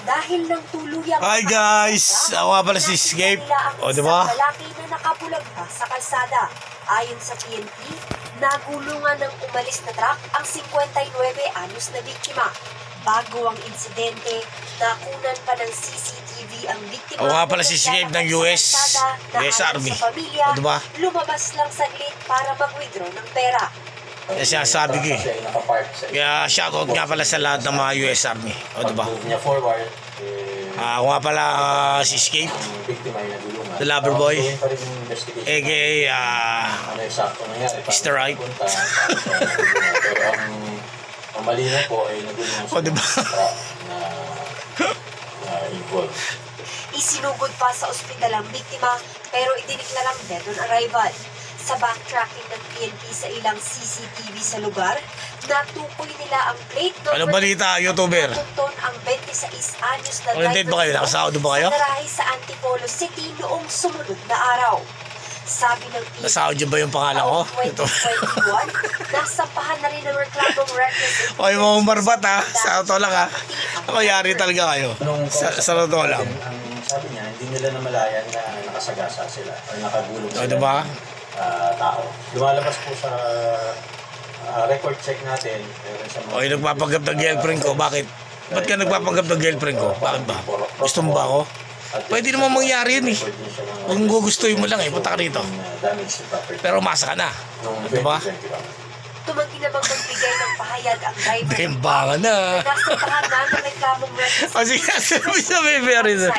dahil ng tuluyang Hi guys! Ako nga pala si Escape. O, diba? lalaki na nakabulag pa sa kalsada. Ayon sa PNP, nagulungan ng umalis na truck ang 59 anyos na biktima. Bago ang insidente, nakunan pa ng CCTV ang biktima. Ako nga pala si Escape ng US Army. Sa pamilya, O, diba? lumabas lang saglit para mag-withdraw ng pera. Kaya sinasabi ko eh. Kaya shoutout nga pala sa lahat ng mga US Army. O, diba? Ako nga pala si Escape, the lover boy, aka Mr. Right. Ang malinaw po ay nagulong O, diba? involved. Isinugod pa sa ospital ang biktima pero idiniklarang dead on arrival. Sa backtracking ng PNP sa ilang CCTV sa lugar, natukoy nila ang plate number. Anong balita, YouTuber? Tunton ang 26 anyos na Oriented ba kayo? Nakasahod ba kayo? sa garahe sa Antipolo City noong sumunod na araw. Sabi ng PNP, Nasahod yun ba yung pangalan ko? Ito. 2021, nasampahan na rin ng reklamong reckless. O, yung mga marbat ha. Sa totoo lang ha. Ako yari talaga kayo. Sa totoo lang. Ang sabi niya, hindi nila namalayan na nakasagasa sila or nakagulong O, sila. diba? Tao. Lumalabas po sa record check natin. O, yung nagpapanggap ng girlfriend ko, bakit? Ba't ka nagpapanggap ng girlfriend ko? Bakit ba? Gusto mo ba ako? Pwede naman mangyari yun eh. Kung gugustuhin mo lang eh, punta ka rito. Pero umasa ka na. Diba? Tumanggi namang magbigay ng pahayag ang driver. Bembangan na. Nasampahan na ng reklamong reckless. O sige, sabi sa may